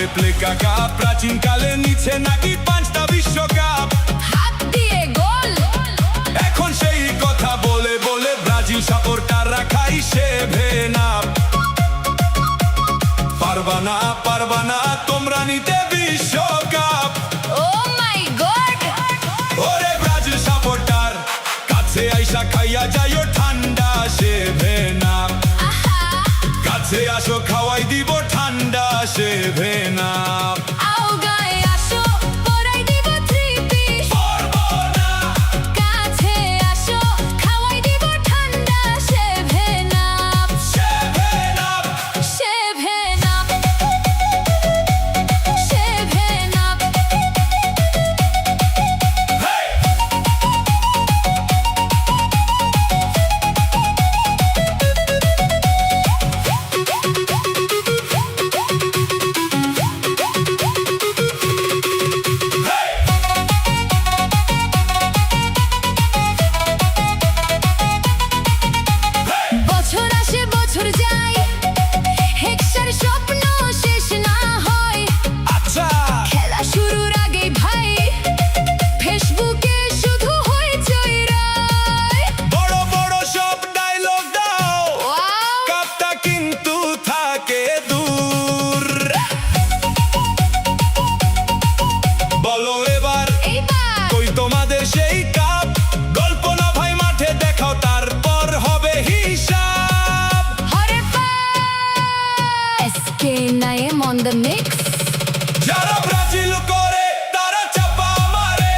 আরে প্লেকা কাপ প্রাচীন কালে নিচে নাকি 5টা বিশ্বকাপ, হাত দিয়ে গোল। এখন সেই কথা বলে বলে ব্রাজিল সাপোর্টাররা খাই সেভে না। পারবা না তোমরা নিতে বিশ্বকাপ। ও মাই গড, ওরে ব্রাজিল সাপোর্টার, কাছে আইসা খাইয়া যাইও ঠান্ডা সেভে না। কাছে আসো খাওয়াই দিব ঠান্ডা সেভে না। আও গায়ে আসো পরাই দিব থ্রি পিস। পারবো না, কাছে আসো খাওয়াই দিব ঠান্ডা seven up. Seven up. Seven up, seven up. Hey! বছর আসে বছর যায়, হেক্সার স্বপ্ন শেষ না হয়। আচ্ছা, খেলা শুরুর আগেই ভাই ফেসবুকে শুধু হইচই রায়। বড় বড় সব ডায়লগ দাও, ওয়াও, কাপটা কিন্তু থাকে দূর। বলো এবার এইবার কই তোমাদের সেই কাপ? গল্প না ভাই মাঠে দেখাও, তারপর হবে হিসাব। হরে SK Naim on the mix. যারা ব্রাজিল করে তারা চাপা মারে,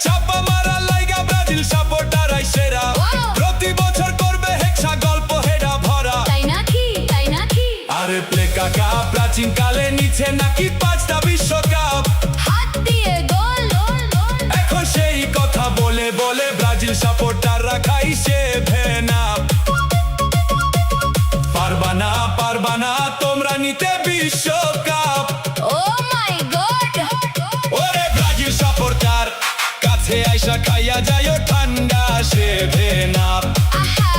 চাপা মারা লাইগা ব্রাজিল সাপোর্টারাই সেরা। Wow! প্রতি বছর করবে হেক্সা গল্প হেডা ভরা। তাই নাকি, তাই নাকি? আরে প্লেকা কাপ প্রাচীন কালে নিচে নাকি 5টা বিশ্বকাপ, হাত দিয়ে গোল। এখন সেই কথা বলে বলে ব্রাজিল সাপোর্টাররা খাই সেভেন আপ। পারবা না তোমরা নিতে বিশ্বকাপ। ও মাই গড, ওরে ব্রাজিল সাপোর্টার, কাছে আইসা খাইয়া যাইও ঠান্ডা সেভেন আপ। আহা,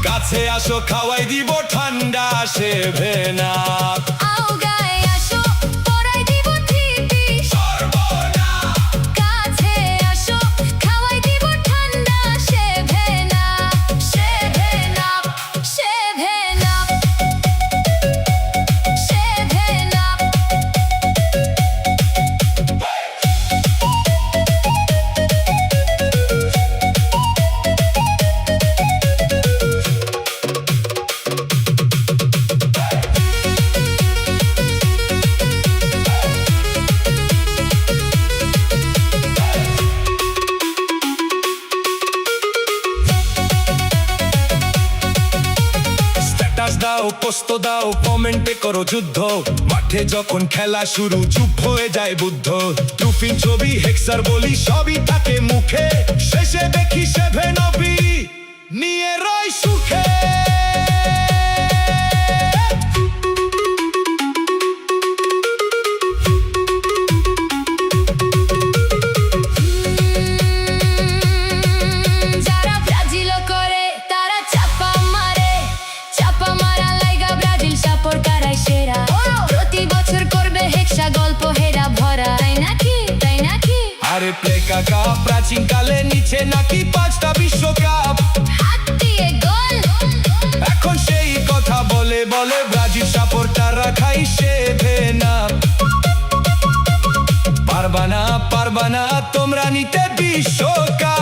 কাছে আসো খাওয়াই দিব ঠান্ডা সেভেন আপ। আও গায়ে আসো পরাই দিব থ্রি পিস। কাছে আসো খাওয়াই দিব ঠান্ডা seven up. Seven up, seven up, seven up. Status দাও, পোস্ট দাও, কমেন্টে করো যুদ্ধ। মাঠে যখন খেলা শুরু চুপ হয়ে যায় বুদ্ধ। ট্রফির ছবি হেক্সার বলি সবই থাকে মুখে, শেষে দেখি সেভেন আপই নিয়ে রয় সুখে। যারা ব্রাজিল করে তারা চাপা মারে, চাপা মারা লাইগা ব্রাজিল সাপোর্টারাই সেরা। প্রতি বছর করবে হেক্সা গল্প হেরা ভরা। তাই নাকি, তাই নাকি? আরে প্লেকা কাপ প্রাচীন কালে নিচে নাকি 5টা বিশ্বকাপ, হাত দিয়ে গোল। এখন সেই কথা বলে বলে ব্রাজিল সাপোর্টাররা খাই সেভেন আপ। পারবা না তোমরা নিতে বিশ্বকাপ।